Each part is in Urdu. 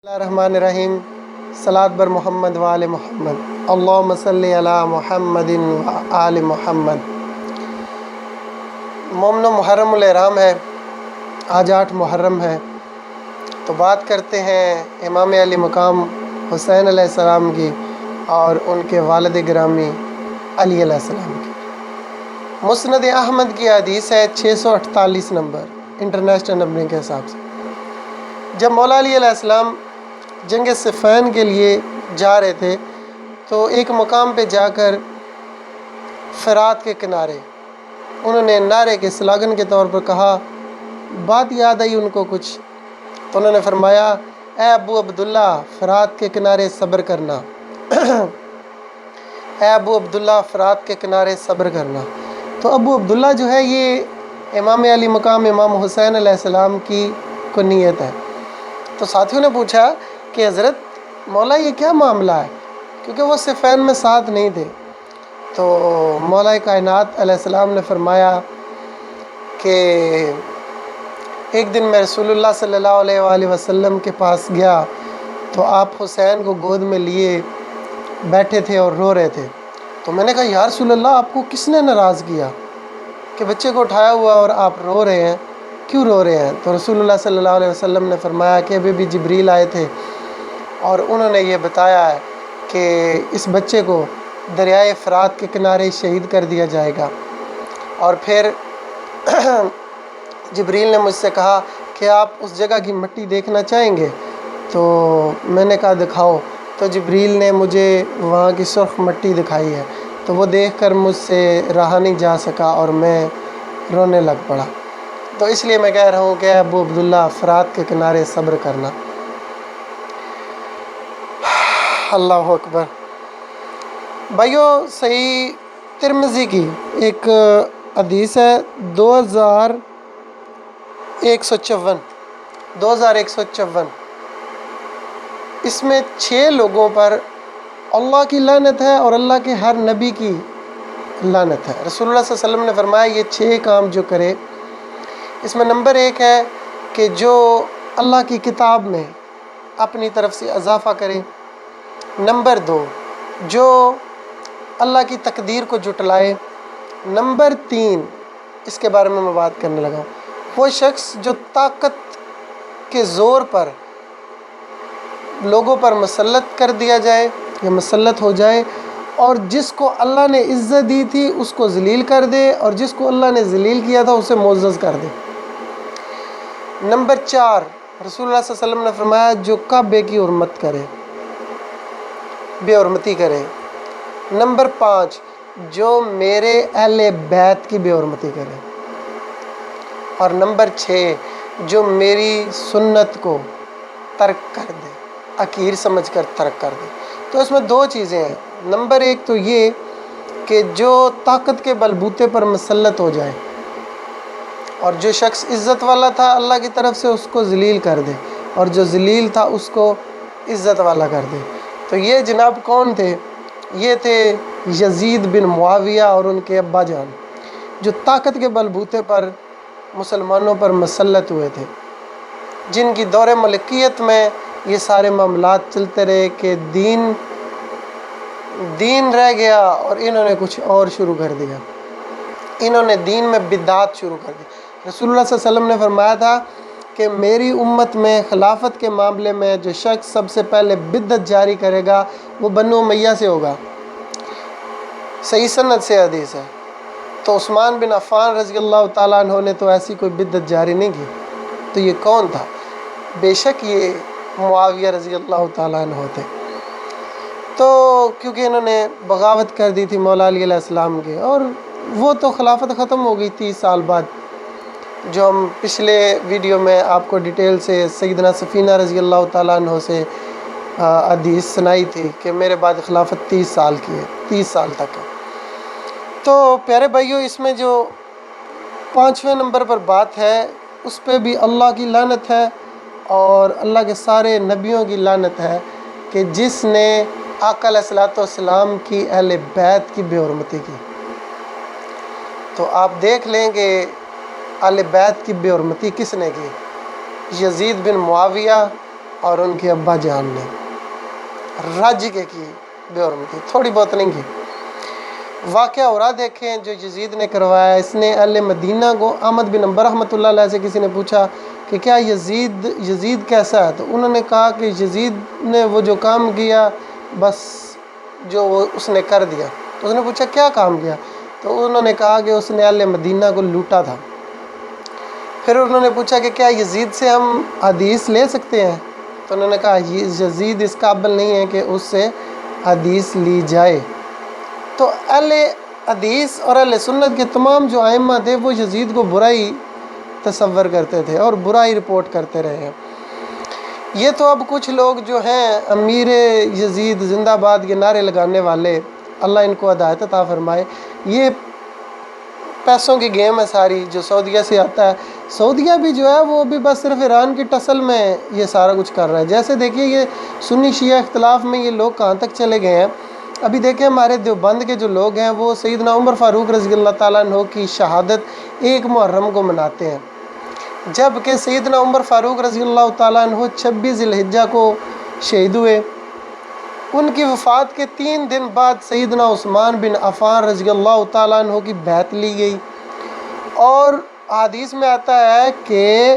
الرحمن الرحیم صلاۃ بر محمد وآل محمد اللہم صلی علی محمد وآل محمد۔ مومنو محرم الحرام ہے، آج 8 محرم ہے، تو بات کرتے ہیں امام علی مقام حسین علیہ السلام کی اور ان کے والد گرامی علی علیہ السلام کی۔ مسند احمد کی حدیث ہے 648 نمبر انٹرنیشنل نمبرنگ کے حساب سے۔ جب مولا علی علیہ السلام جنگ صفین کے لیے جا رہے تھے تو ایک مقام پہ جا کر فرات کے کنارے انہوں نے نعرے کے سلاگن کے طور پر کہا، بات یاد آئی ان کو کچھ، تو انہوں نے فرمایا، اے ابو عبداللہ فرات کے کنارے صبر کرنا اے ابو عبداللہ فرات کے کنارے صبر کرنا۔ تو ابو عبداللہ جو ہے یہ امام علی مقام امام حسین علیہ السلام کی کنیت ہے۔ تو ساتھیوں نے پوچھا کہ حضرت مولا یہ کیا معاملہ ہے، کیونکہ وہ صفین میں ساتھ نہیں تھے۔ تو مولا کائنات علیہ السلام نے فرمایا کہ ایک دن میں رسول اللہ صلی اللہ علیہ وآلہ وسلم کے پاس گیا تو آپ حسین کو گود میں لیے بیٹھے تھے اور رو رہے تھے۔ تو میں نے کہا، یا رسول اللہ آپ کو کس نے ناراض کیا کہ بچے کو اٹھایا ہوا اور آپ رو رہے ہیں، کیوں رو رہے ہیں؟ تو رسول اللہ صلی اللہ علیہ وسلم نے فرمایا کہ ابھی بھی جبریل آئے تھے اور انہوں نے یہ بتایا ہے کہ اس بچے کو دریائے فرات کے کنارے شہید کر دیا جائے گا۔ اور پھر جبریل نے مجھ سے کہا کہ آپ اس جگہ کی مٹی دیکھنا چاہیں گے؟ تو میں نے کہا دکھاؤ۔ تو جبریل نے مجھے وہاں کی سرخ مٹی دکھائی ہے، تو وہ دیکھ کر مجھ سے رہا نہیں جا سکا اور میں رونے لگ پڑا۔ تو اس لیے میں کہہ رہا ہوں کہ ابو عبداللہ فرات کے کنارے صبر کرنا۔ اللہ اکبر۔ بھائیو، صحیح ترمذی کی ایک حدیث ہے 2154 اس میں 6 لوگوں پر اللہ کی لعنت ہے اور اللہ کے ہر نبی کی لعنت ہے۔ رسول اللہ صلی اللہ علیہ وسلم نے فرمایا یہ 6 کام جو کرے، اس میں نمبر 1 ہے کہ جو اللہ کی کتاب میں اپنی طرف سے اضافہ کرے۔ نمبر 2، جو اللہ کی تقدیر کو جھٹلائے۔ نمبر 3، اس کے بارے میں بات کرنے لگا ہوں، وہ شخص جو طاقت کے زور پر لوگوں پر مسلط کر دیا جائے یا مسلط ہو جائے، اور جس کو اللہ نے عزت دی تھی اس کو ذلیل کر دے، اور جس کو اللہ نے ذلیل کیا تھا اسے معزز کر دے۔ نمبر 4، رسول اللہ صلی اللہ علیہ وسلم نے فرمایا جو کعبے کی حرمت کرے، بے حرمتی کرے۔ نمبر 5، جو میرے اہل بیت کی بے حرمتی کرے۔ اور نمبر 6، جو میری سنت کو ترک کر دے، حقیر سمجھ کر ترک کر دے۔ تو اس میں 2 چیزیں ہیں۔ نمبر 1 تو یہ کہ جو طاقت کے بلبوتے پر مسلط ہو جائے، اور جو شخص عزت والا تھا اللہ کی طرف سے اس کو ذلیل کر دے، اور جو ذلیل تھا اس کو عزت والا کر دے۔ تو یہ جناب کون تھے؟ یہ تھے یزید بن معاویہ اور ان کے ابا جان، جو طاقت کے بلبوتے پر مسلمانوں پر مسلط ہوئے تھے، جن کی دور ملکیت میں یہ سارے معاملات چلتے رہے کہ دین رہ گیا اور انہوں نے کچھ اور شروع کر دیا، انہوں نے دین میں بدعات شروع کر دی۔ رسول اللہ صلی اللہ علیہ وسلم نے فرمایا تھا کہ میری امت میں خلافت کے معاملے میں جو شخص سب سے پہلے بدعت جاری کرے گا وہ بنو امیہ سے ہوگا۔ صحیح سند سے حدیث ہے۔ تو عثمان بن عفان رضی اللہ تعالیٰ عنہ نے تو ایسی کوئی بدعت جاری نہیں کی۔ تو یہ کون تھا؟ بے شک یہ معاویہ رضی اللہ تعالیٰ عنہ تھے۔ تو کیونکہ انہوں نے بغاوت کر دی تھی مولا علی علیہ السلام کے، اور وہ تو خلافت ختم ہو گئی 30 سال بعد، جو ہم پچھلے ویڈیو میں آپ کو ڈیٹیل سے سیدنا سفینہ رضی اللہ تعالیٰ عنہ سے حدیث سنائی تھی کہ میرے بعد خلافت 30 سال کی ہے، 30 سال تک ہے۔ تو پیارے بھائیو، اس میں جو 5ویں نمبر پر بات ہے اس پہ بھی اللہ کی لعنت ہے اور اللہ کے سارے نبیوں کی لعنت ہے کہ جس نے آقا علیہ الصلوۃ والسلام کی اہل بیت کی بے حرمتی کی۔ تو آپ دیکھ لیں کہ اہل بیت کی بے حرمتی کس نے کی؟ یزید بن معاویہ اور ان کے ابا جان نے رج کے کی بے حرمتی، تھوڑی بہت نہیں کی۔ واقعہ اور دیکھیں جو یزید نے کروایا، اس نے اہل مدینہ کو، احمد بن حنبل رحمۃ اللہ علیہ سے کسی نے پوچھا کہ کیا یزید کیسا ہے، تو انہوں نے کہا کہ یزید نے وہ جو کام کیا بس جو وہ اس نے کر دیا۔ تو اس نے پوچھا کیا کام کیا، تو انہوں نے کہا کہ اس نے اہل مدینہ کو لوٹا تھا۔ پھر انہوں نے پوچھا کہ کیا یزید سے ہم حدیث لے سکتے ہیں، تو انہوں نے کہا یزید اس قابل نہیں ہے کہ اس سے حدیث لی جائے۔ تو اہل حدیث اور اہل سنت کے تمام جو ائمہ تھے وہ یزید کو برا ہی تصور کرتے تھے اور برا ہی رپورٹ کرتے رہے ہیں۔ یہ تو اب کچھ لوگ جو ہیں امیر یزید زندہ باد کے نعرے لگانے والے، اللہ ان کو ہدایت عطا فرمائے، یہ پیسوں کی گیم ہے ساری، جو سعودیہ سے آتا ہے۔ سعودیہ بھی جو ہے وہ بھی بس صرف ایران کی ٹسل میں یہ سارا کچھ کر رہا ہے۔ جیسے دیکھیے یہ سنی شیعہ اختلاف میں یہ لوگ کہاں تک چلے گئے ہیں۔ ابھی دیکھیں ہمارے دیوبند کے جو لوگ ہیں وہ سیدنا عمر فاروق رضی اللہ تعالیٰ عنہ کی شہادت 1 محرم کو مناتے ہیں، جبکہ سیدنا عمر فاروق رضی اللہ تعالیٰ عنہ 26 ذی الحجہ کو شہید ہوئے۔ ان کی وفات کے 3 دن بعد سیدنا عثمان بن عفان رضی اللہ تعالیٰ عنہ کی بیعت لی گئی، اور حدیث میں آتا ہے کہ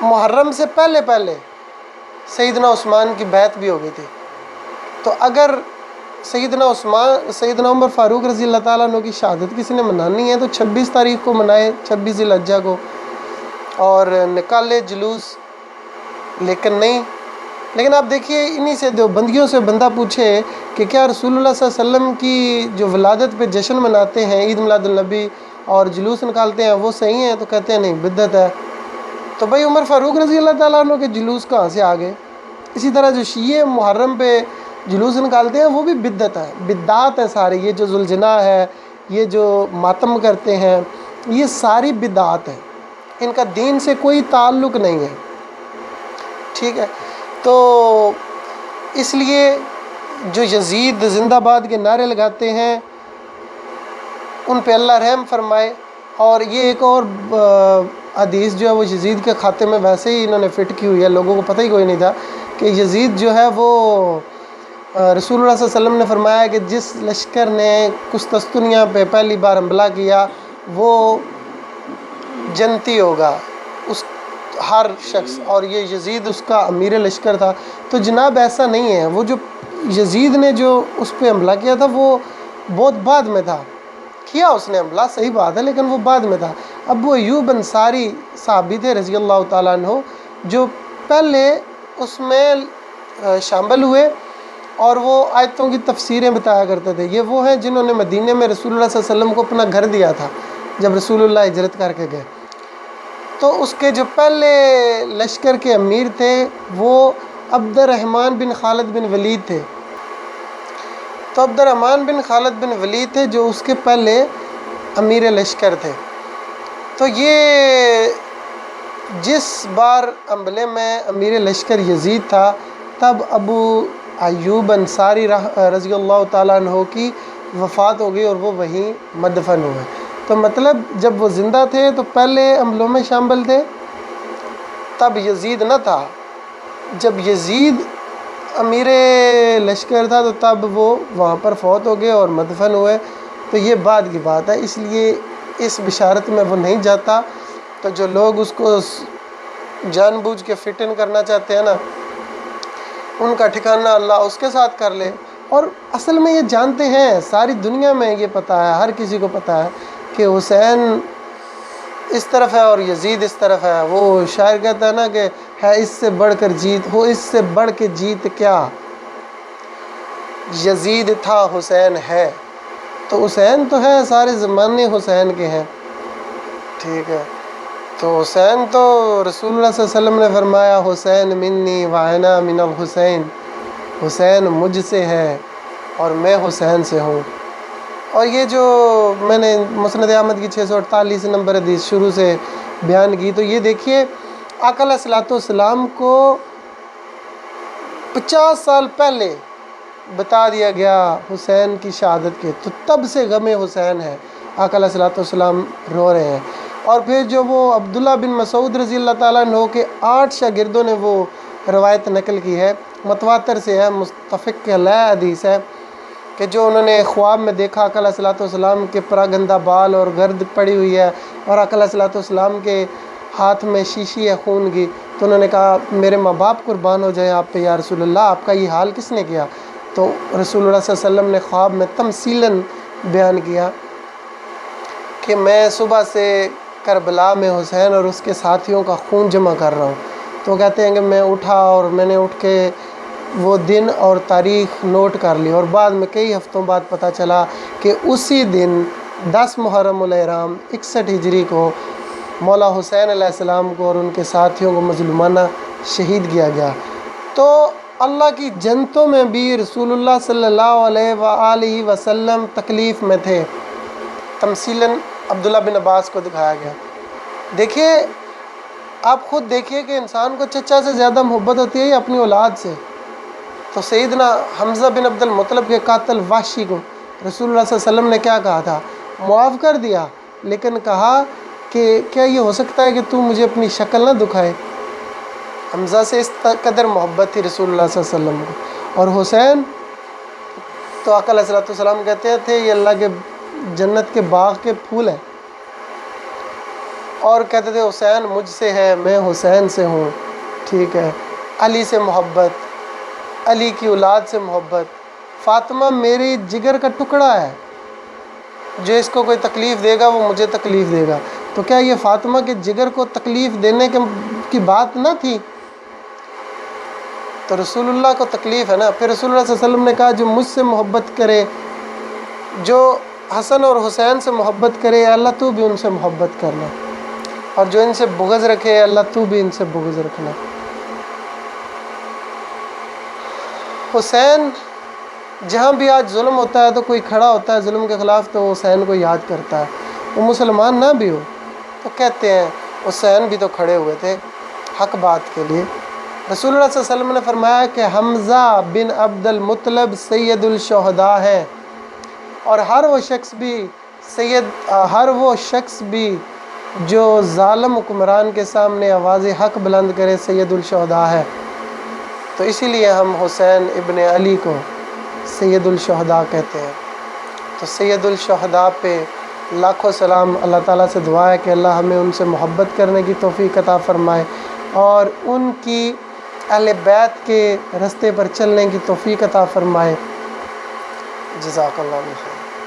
محرم سے پہلے سیدنا عثمان کی بیعت بھی ہو گئی تھی۔ تو اگر سیدنا عمر فاروق رضی اللہ تعالیٰ عنہ کی شہادت کسی نے منانی ہے تو 26 تاریخ کو منائے، 26 ذی الحجہ کو، اور نکالے جلوس، لیکن آپ دیکھیے انہی سے دیوبندیوں سے بندہ پوچھے کہ کیا رسول اللہ صلی اللہ علیہ وسلم کی جو ولادت پہ جشن مناتے ہیں، عید میلاد النبی، اور جلوس نکالتے ہیں، وہ صحیح ہیں؟ تو کہتے ہیں نہیں، بدعت ہے۔ تو بھائی عمر فاروق رضی اللہ تعالیٰ عنہ کے جلوس کہاں سے آگے؟ اسی طرح جو شیعہ محرم پہ جلوس نکالتے ہیں وہ بھی بدعت ہے، بدعات ہے ساری۔ یہ جو ذوالجناح ہے، یہ جو ماتم کرتے ہیں، یہ ساری بدعات ہیں، ان کا دین سے کوئی تعلق نہیں ہے، ٹھیک ہے؟ تو اس لیے جو یزید زندہ باد کے نعرے لگاتے ہیں ان پہ اللہ رحم فرمائے۔ اور یہ ایک اور حدیث جو ہے وہ یزید کے کھاتے میں ویسے ہی انہوں نے فٹ کی ہوئی ہے، لوگوں کو پتہ ہی کوئی نہیں تھا کہ یزید جو ہے وہ رسول اللہ صلی اللہ علیہ وسلم نے فرمایا کہ جس لشکر نے قسطنطنیہ پہ پہلی بار حملہ کیا وہ جنتی ہوگا، اس ہر شخص، اور یہ یزید اس کا امیر لشکر تھا۔ تو جناب ایسا نہیں ہے، وہ جو یزید نے جو اس پہ حملہ کیا تھا وہ بہت بعد میں تھا، کیا اس نے حملہ، صحیح بات ہے، لیکن وہ بعد میں تھا۔ ابو ایوب انصاری صحابی تھے رضی اللہ تعالیٰ عنہ، جو پہلے اس میں شامل ہوئے اور وہ آیتوں کی تفسیریں بتایا کرتے تھے۔ یہ وہ ہیں جنہوں نے مدینہ میں رسول اللہ صلی اللہ علیہ وسلم کو اپنا گھر دیا تھا جب رسول اللہ ہجرت کر کے گئے۔ تو اس کے جو پہلے لشکر کے امیر تھے وہ عبد الرحمن بن خالد بن ولید تھے۔ تو عبد الرحمن بن خالد بن ولید تھے جو اس کے پہلے امیر لشکر تھے۔ تو یہ جس بار حملے میں امیر لشکر یزید تھا تب ابو ایوب انصاری رضی اللہ تعالیٰ عنہ کی وفات ہو گئی اور وہ وہیں مدفن ہوئے۔ تو مطلب جب وہ زندہ تھے تو پہلے حملوں میں شامل تھے، تب یزید نہ تھا۔ جب یزید امیر لشکر تھا تو تب وہ وہاں پر فوت ہو گئے اور مدفن ہوئے۔ تو یہ بعد کی بات ہے، اس لیے اس بشارت میں وہ نہیں جاتا۔ تو جو لوگ اس کو جان بوجھ کے فٹ ان کرنا چاہتے ہیں نا، ان کا ٹھکانہ اللہ اس کے ساتھ کر لے۔ اور اصل میں یہ جانتے ہیں، ساری دنیا میں یہ پتہ ہے، ہر کسی کو پتہ ہے کہ حسین اس طرف ہے اور یزید اس طرف ہے۔ وہ شاعر کہتا ہے نا کہ ہے اس سے بڑھ کر جیت، ہو اس سے بڑھ کے جیت کیا، یزید تھا حسین ہے۔ تو حسین تو ہے، سارے زمانے حسین کے ہیں، ٹھیک ہے؟ تو حسین تو رسول اللہ صلی اللہ علیہ وسلم نے فرمایا حسین منی وانا من الحسین، حسین مجھ سے ہے اور میں حسین سے ہوں۔ اور یہ جو میں نے مسند احمد کی 648 نمبر حدیث شروع سے بیان کی، تو یہ دیکھیے آقا علیہ الصلوۃ والسلام کو 50 سال پہلے بتا دیا گیا حسین کی شہادت کے، تو تب سے غم حسین ہے، آقا علیہ الصلوۃ والسلام رو رہے ہیں۔ اور پھر جو وہ عبداللہ بن مسعود رضی اللہ تعالیٰ عنہ کے 8 شاگردوں نے وہ روایت نقل کی ہے، متواتر سے ہے، متفق علیہ حدیث ہے، کہ جو انہوں نے خواب میں دیکھا آقا علیہ الصلوۃ والسلام کے پراگندہ بال اور گرد پڑی ہوئی ہے، اور آقا علیہ الصلوۃ والسلام کے ہاتھ میں شیشی ہے خون کی، تو انہوں نے کہا میرے ماں باپ قربان ہو جائیں آپ پہ یا رسول اللہ، آپ کا یہ حال کس نے کیا؟ تو رسول اللہ صلی اللہ علیہ وسلم نے خواب میں تمثیلاً بیان کیا کہ میں صبح سے کربلا میں حسین اور اس کے ساتھیوں کا خون جمع کر رہا ہوں۔ تو کہتے ہیں کہ میں اٹھا اور میں نے اٹھ کے وہ دن اور تاریخ نوٹ کر لی، اور بعد میں کئی ہفتوں بعد پتہ چلا کہ اسی دن 10 محرم الاحرام 61 ہجری کو مولا حسین علیہ السلام کو اور ان کے ساتھیوں کو مظلومانہ شہید کیا گیا۔ تو اللہ کی جنتوں میں بھی رسول اللہ صلی اللہ علیہ وآلہ وسلم تکلیف میں تھے، تمثیلاً عبداللہ بن عباس کو دکھایا گیا۔ دیکھیے، آپ خود دیکھیے کہ انسان کو چچا سے زیادہ محبت ہوتی ہے یا اپنی اولاد سے؟ تو سیدنا حمزہ بن عبد المطلب کے قاتل وحشی کو رسول اللہ صلی اللہ علیہ وسلم نے کیا کہا تھا؟ معاف کر دیا، لیکن کہا کہ کیا یہ ہو سکتا ہے کہ تو مجھے اپنی شکل نہ دکھائے؟ حمزہ سے اس قدر محبت تھی رسول اللہ صلی اللہ علیہ وسلم کو۔ اور حسین تو آقا علیہ الصلوۃ والسلام کہتے تھے یہ اللہ کے جنت کے باغ کے پھول ہیں، اور کہتے تھے حسین مجھ سے ہے، میں حسین سے ہوں، ٹھیک ہے، علی سے محبت، علی کی اولاد سے محبت، فاطمہ میری جگر کا ٹکڑا ہے، جو اس کو کوئی تکلیف دے گا وہ مجھے تکلیف دے گا۔ تو کیا یہ فاطمہ کے جگر کو تکلیف دینے کی بات نہ تھی؟ تو رسول اللہ کو تکلیف ہے نا۔ پھر رسول اللہ صلی اللہ علیہ وسلم نے کہا جو مجھ سے محبت کرے، جو حسن اور حسین سے محبت کرے، اللہ تو بھی ان سے محبت کرنا، اور جو ان سے بغض رکھے اللہ تو بھی ان سے بغض رکھنا۔ حسین جہاں بھی آج ظلم ہوتا ہے تو کوئی کھڑا ہوتا ہے ظلم کے خلاف تو حسین کو یاد کرتا ہے، وہ مسلمان نہ بھی ہو تو کہتے ہیں حسین بھی تو کھڑے ہوئے تھے حق بات کے لیے۔ رسول اللہ صلی اللہ علیہ وسلم نے فرمایا کہ حمزہ بن عبد المطلب سید الشہداء ہے، اور ہر وہ شخص بھی جو ظالم حکمران کے سامنے آواز حق بلند کرے سید الشہداء ہے۔ تو اسی لیے ہم حسین ابن علی کو سید الشہداء کہتے ہیں۔ تو سید الشہداء پہ لاکھوں سلام۔ اللہ تعالیٰ سے دعا ہے کہ اللہ ہمیں ان سے محبت کرنے کی توفیق عطا فرمائے، اور ان کی اہل بیت کے رستے پر چلنے کی توفیق عطا فرمائے۔ جزاک اللہ خیر۔